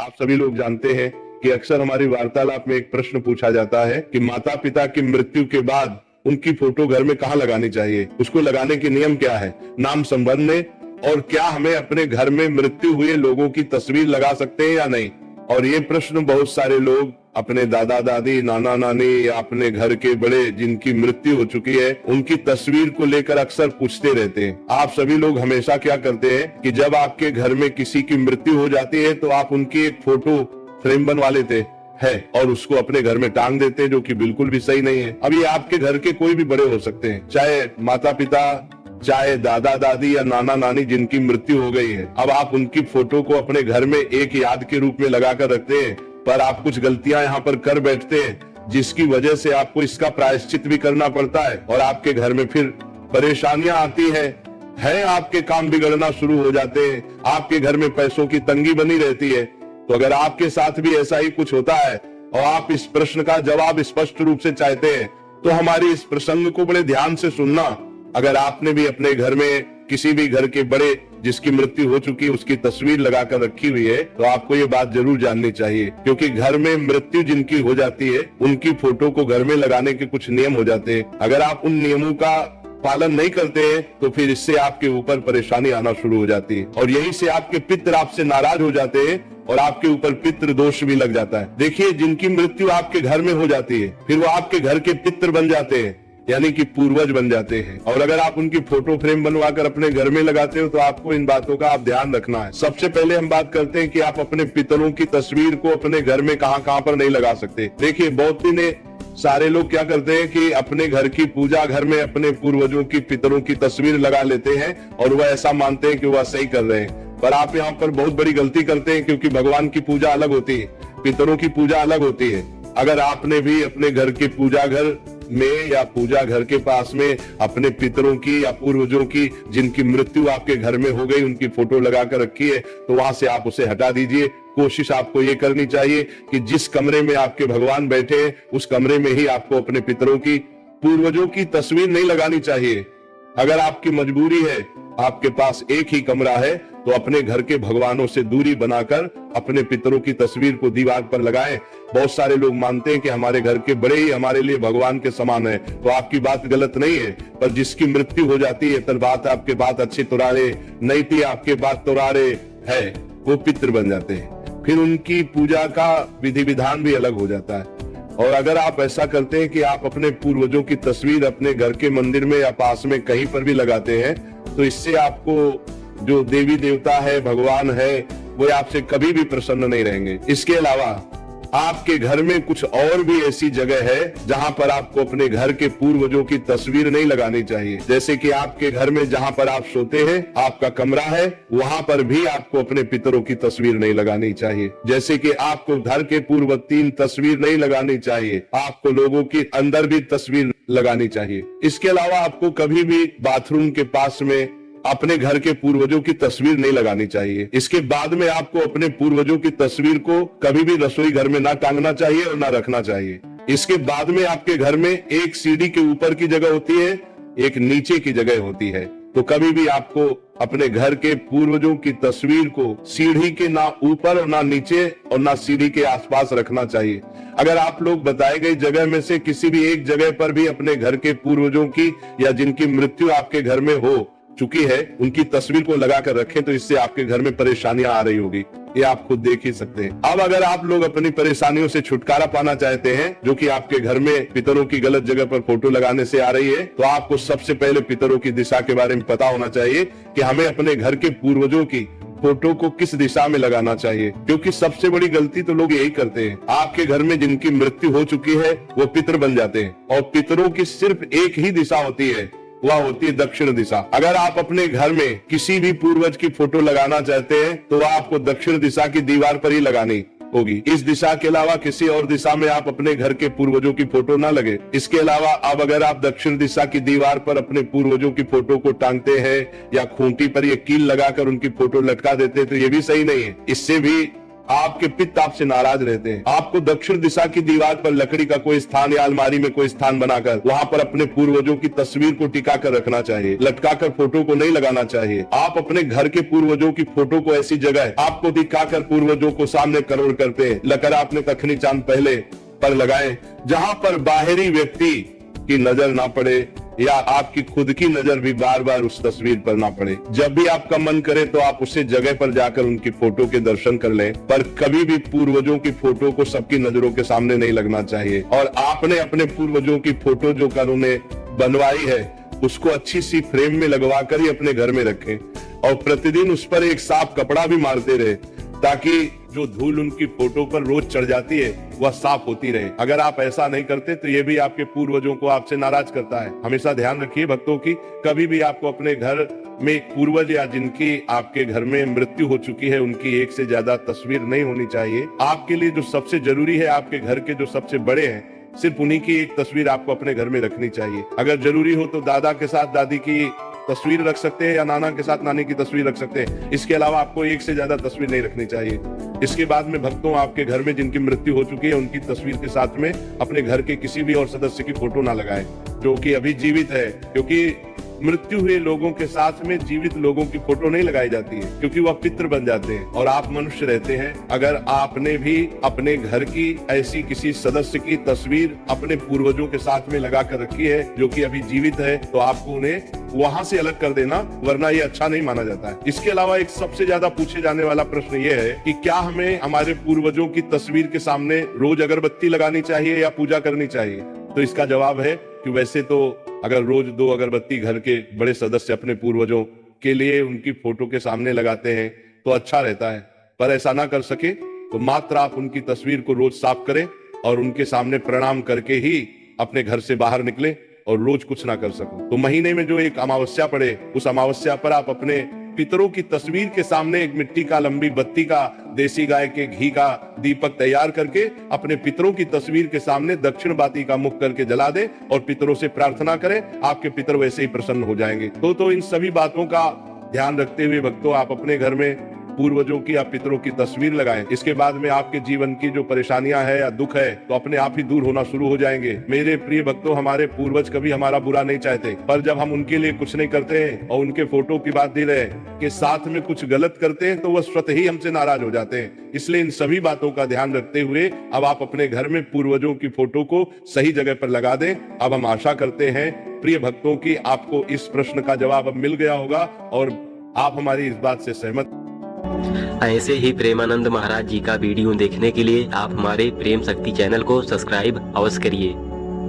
आप सभी लोग जानते हैं कि अक्सर हमारी वार्तालाप में एक प्रश्न पूछा जाता है कि माता पिता की मृत्यु के बाद उनकी फोटो घर में कहाँ लगानी चाहिए, उसको लगाने के नियम क्या है, नाम संबंध में, और क्या हमें अपने घर में मृत्यु हुए लोगों की तस्वीर लगा सकते हैं या नहीं। और ये प्रश्न बहुत सारे लोग अपने दादा दादी, नाना नानी या अपने घर के बड़े जिनकी मृत्यु हो चुकी है उनकी तस्वीर को लेकर अक्सर पूछते रहते हैं। आप सभी लोग हमेशा क्या करते हैं कि जब आपके घर में किसी की मृत्यु हो जाती है तो आप उनकी एक फोटो फ्रेम बनवा लेते है और उसको अपने घर में टांग देते हैं, जो कि बिल्कुल भी सही नहीं है। अब ये आपके घर के कोई भी बड़े हो सकते हैं, चाहे माता पिता, चाहे दादा दादी या नाना नानी जिनकी मृत्यु हो गई है। अब आप उनकी फोटो को अपने घर में एक याद के रूप में लगा कर रखते हैं, पर आप कुछ गलतियां यहाँ पर कर बैठते हैं जिसकी वजह से आपको इसका प्रायश्चित भी करना पड़ता है और आपके घर में फिर परेशानियां आती है आपके काम बिगड़ना शुरू हो जाते हैं, आपके घर में पैसों की तंगी बनी रहती है। तो अगर आपके साथ भी ऐसा ही कुछ होता है और आप इस प्रश्न का जवाब स्पष्ट रूप से चाहते हैं तो हमारी इस प्रसंग को बड़े ध्यान से सुनना। अगर आपने भी अपने घर में किसी भी घर के बड़े जिसकी मृत्यु हो चुकी है उसकी तस्वीर लगाकर रखी हुई है तो आपको ये बात जरूर जाननी चाहिए, क्योंकि घर में मृत्यु जिनकी हो जाती है उनकी फोटो को घर में लगाने के कुछ नियम हो जाते हैं। अगर आप उन नियमों का पालन नहीं करते हैं तो फिर इससे आपके ऊपर परेशानी आना शुरू हो जाती है और यहीं से आपके पितृ आपसे नाराज हो जाते हैं और आपके ऊपर पितृ दोष भी लग जाता है। देखिए, जिनकी मृत्यु आपके घर में हो जाती है फिर वो आपके घर के पितृ बन जाते हैं, यानी कि पूर्वज बन जाते हैं। और अगर आप उनकी फोटो फ्रेम बनवाकर अपने घर में लगाते हो तो आपको इन बातों का आप ध्यान रखना है। सबसे पहले हम बात करते हैं कि आप अपने पितरों की तस्वीर को अपने घर में कहां पर नहीं लगा सकते। देखिए, बहुत ही सारे लोग क्या करते हैं कि अपने घर की पूजा घर में अपने पूर्वजों की, पितरों की तस्वीर लगा लेते हैं और वह ऐसा मानते हैं कि वह सही कर रहे हैं, पर आप यहाँ पर बहुत बड़ी गलती करते हैं, क्योंकि भगवान की पूजा अलग होती है, पितरों की पूजा अलग होती है। अगर आपने भी अपने घर के पूजा घर में या पूजा घर के पास में अपने पितरों की या पूर्वजों की जिनकी मृत्यु आपके घर में हो गई उनकी फोटो लगा कर रखी है तो वहां से आप उसे हटा दीजिए। कोशिश आपको ये करनी चाहिए कि जिस कमरे में आपके भगवान बैठे हैं उस कमरे में ही आपको अपने पितरों की, पूर्वजों की तस्वीर नहीं लगानी चाहिए। अगर आपकी मजबूरी है, आपके पास एक ही कमरा है, तो अपने घर के भगवानों से दूरी बनाकर अपने पितरों की तस्वीर को दीवार पर लगाएं। बहुत सारे लोग मानते हैं कि हमारे घर के बड़े ही हमारे लिए भगवान के समान है, तो आपकी बात गलत नहीं है, पर जिसकी मृत्यु हो जाती है तर बात आपके बात अच्छी तुरारे नहीं थी, आपके बात तुरारे है, वो पितृ बन जाते हैं। फिर उनकी पूजा का विधि विधान भी अलग हो जाता है। और अगर आप ऐसा करते हैं कि आप अपने पूर्वजों की तस्वीर अपने घर के मंदिर में या पास में कहीं पर भी लगाते हैं तो इससे आपको जो देवी देवता है, भगवान है, वो आपसे कभी भी प्रसन्न नहीं रहेंगे। इसके अलावा आपके घर में कुछ और भी ऐसी जगह है जहां पर आपको अपने घर के पूर्वजों की तस्वीर नहीं लगानी चाहिए। जैसे कि आपके घर में जहां पर आप सोते हैं, आपका कमरा है, वहां पर भी आपको अपने पितरों की तस्वीर नहीं लगानी चाहिए। जैसे कि आपको घर के पूर्व 3 तस्वीर नहीं लगानी चाहिए, आपको लोगों की अंदर भी तस्वीर लगानी चाहिए। इसके अलावा आपको कभी भी बाथरूम के पास में अपने घर के पूर्वजों की तस्वीर नहीं लगानी चाहिए। इसके बाद में आपको अपने पूर्वजों की तस्वीर को कभी भी रसोई घर में ना टांगना चाहिए और ना रखना चाहिए। इसके बाद में आपके घर में एक सीढ़ी के ऊपर की जगह होती है, एक नीचे की जगह होती है, तो कभी भी आपको अपने घर के पूर्वजों की तस्वीर को सीढ़ी के ना ऊपर और ना नीचे और ना सीढ़ी के आसपास रखना चाहिए। अगर आप लोग बताए गई जगह में से किसी भी एक जगह पर भी अपने घर के पूर्वजों की या जिनकी मृत्यु आपके घर में हो चुकी है उनकी तस्वीर को लगाकर रखें तो इससे आपके घर में परेशानियां आ रही होगी, ये आप खुद देख ही सकते हैं। अब अगर आप लोग अपनी परेशानियों से छुटकारा पाना चाहते हैं, जो कि आपके घर में पितरों की गलत जगह पर फोटो लगाने से आ रही है, तो आपको सबसे पहले पितरों की दिशा के बारे में पता होना चाहिए कि हमें अपने घर के पूर्वजों की फोटो को किस दिशा में लगाना चाहिए। क्योंकि सबसे बड़ी गलती तो लोग यही करते हैं, आपके घर में जिनकी मृत्यु हो चुकी है वो पितर बन जाते हैं और पितरों की सिर्फ एक ही दिशा होती है, वह होती है दक्षिण दिशा। अगर आप अपने घर में किसी भी पूर्वज की फोटो लगाना चाहते हैं तो वह आपको दक्षिण दिशा की दीवार पर ही लगानी होगी। इस दिशा के अलावा किसी और दिशा में आप अपने घर के पूर्वजों की फोटो ना लगे। इसके अलावा अब अगर आप दक्षिण दिशा की दीवार पर अपने पूर्वजों की फोटो को टांगते हैं या खूंटी पर ये कील लगाकर उनकी फोटो लटका देते हैं तो ये भी सही नहीं है। इससे भी आपके पित्त आपसे नाराज रहते हैं। आपको दक्षिण दिशा की दीवार पर लकड़ी का कोई स्थान या अलमारी में कोई स्थान बनाकर वहां पर अपने पूर्वजों की तस्वीर को टिका कर रखना चाहिए, लटकाकर फोटो को नहीं लगाना चाहिए। आप अपने घर के पूर्वजों की फोटो को ऐसी जगह आपको दिखाकर पूर्वजों को सामने करोड़ करते लकर आपने तखनी चांद पहले पर लगाए, जहां पर बाहरी व्यक्ति की नजर ना पड़े या आपकी खुद की नजर भी बार बार उस तस्वीर पर ना पड़े। जब भी आपका मन करे तो आप उसी जगह पर जाकर उनकी फोटो के दर्शन कर लें, पर कभी भी पूर्वजों की फोटो को सबकी नजरों के सामने नहीं लगना चाहिए। और आपने अपने पूर्वजों की फोटो जो कर उन्हें बनवाई है उसको अच्छी सी फ्रेम में लगवा कर ही अपने घर में रखें और प्रतिदिन उस पर एक साफ कपड़ा भी मारते रहे, ताकि जो धूल उनकी फोटो पर रोज चढ़ जाती है वह साफ होती रहे। अगर आप ऐसा नहीं करते तो ये भी आपके पूर्वजों को आपसे नाराज करता है। हमेशा ध्यान रखिए भक्तों की, कभी भी आपको अपने घर में पूर्वज या जिनकी आपके घर में मृत्यु हो चुकी है उनकी एक से ज्यादा तस्वीर नहीं होनी चाहिए। आपके लिए जो सबसे जरूरी है, आपके घर के जो सबसे बड़े हैं, सिर्फ उन्हीं की एक तस्वीर आपको अपने घर में रखनी चाहिए। अगर जरूरी हो तो दादा के साथ दादी की तस्वीर रख सकते हैं या नाना के साथ नानी की तस्वीर रख सकते हैं। इसके अलावा आपको एक से ज्यादा तस्वीर नहीं रखनी चाहिए। इसके बाद में भक्तों, आपके घर में जिनकी मृत्यु हो चुकी है उनकी तस्वीर के साथ में अपने घर के किसी भी और सदस्य की फोटो ना लगाएं जो कि अभी जीवित है, क्योंकि मृत्यु हुए लोगों के साथ में जीवित लोगों की फोटो नहीं लगाई जाती है, क्योंकि वह पितृ बन जाते हैं और आप मनुष्य रहते हैं। अगर आपने भी अपने घर की ऐसी किसी सदस्य की तस्वीर अपने पूर्वजों के साथ में लगा कर रखी है जो कि अभी जीवित है, तो आपको उन्हें वहां से अलग कर देना, वरना ये अच्छा नहीं माना जाता है। इसके अलावा एक सबसे ज्यादा पूछे जाने वाला प्रश्न ये है कि क्या हमें हमारे पूर्वजों की तस्वीर के सामने रोज अगरबत्ती लगानी चाहिए या पूजा करनी चाहिए? तो इसका जवाब है कि वैसे तो अगर रोज 2 अगरबत्ती घर के बड़े सदस्य अपने पूर्वजों के लिए उनकी फोटो के सामने लगाते हैं तो अच्छा रहता है, पर ऐसा ना कर सके तो मात्र आप उनकी तस्वीर को रोज साफ करें और उनके सामने प्रणाम करके ही अपने घर से बाहर निकले और रोज कुछ ना कर सको तो महीने में जो एक अमावस्या पड़े उस अमावस्या पर आप अपने पितरों की तस्वीर के सामने एक मिट्टी का लंबी बत्ती का देसी गाय के घी का दीपक तैयार करके अपने पितरों की तस्वीर के सामने दक्षिण बाती का मुख करके जला दे और पितरों से प्रार्थना करें, आपके पितर वैसे ही प्रसन्न हो जाएंगे। तो इन सभी बातों का ध्यान रखते हुए भक्तों, आप अपने घर में पूर्वजों की या पितरों की तस्वीर लगाएं। इसके बाद में आपके जीवन की जो परेशानियां है या दुख है तो अपने आप ही दूर होना शुरू हो जाएंगे। मेरे प्रिय भक्तों, हमारे पूर्वज कभी हमारा बुरा नहीं चाहते, पर जब हम उनके लिए कुछ नहीं करते हैं और उनके फोटो की बात दे रहे के साथ में कुछ गलत करते हैं तो वह स्वतः ही हमसे नाराज हो जाते हैं। इसलिए इन सभी बातों का ध्यान रखते हुए अब आप अपने घर में पूर्वजों की फोटो को सही जगह पर लगा दें। अब हम आशा करते हैं प्रिय भक्तों की आपको इस प्रश्न का जवाब अब मिल गया होगा और आप हमारी इस बात से सहमत। ऐसे ही प्रेमानंद महाराज जी का वीडियो देखने के लिए आप हमारे प्रेम शक्ति चैनल को सब्सक्राइब अवश्य करिए।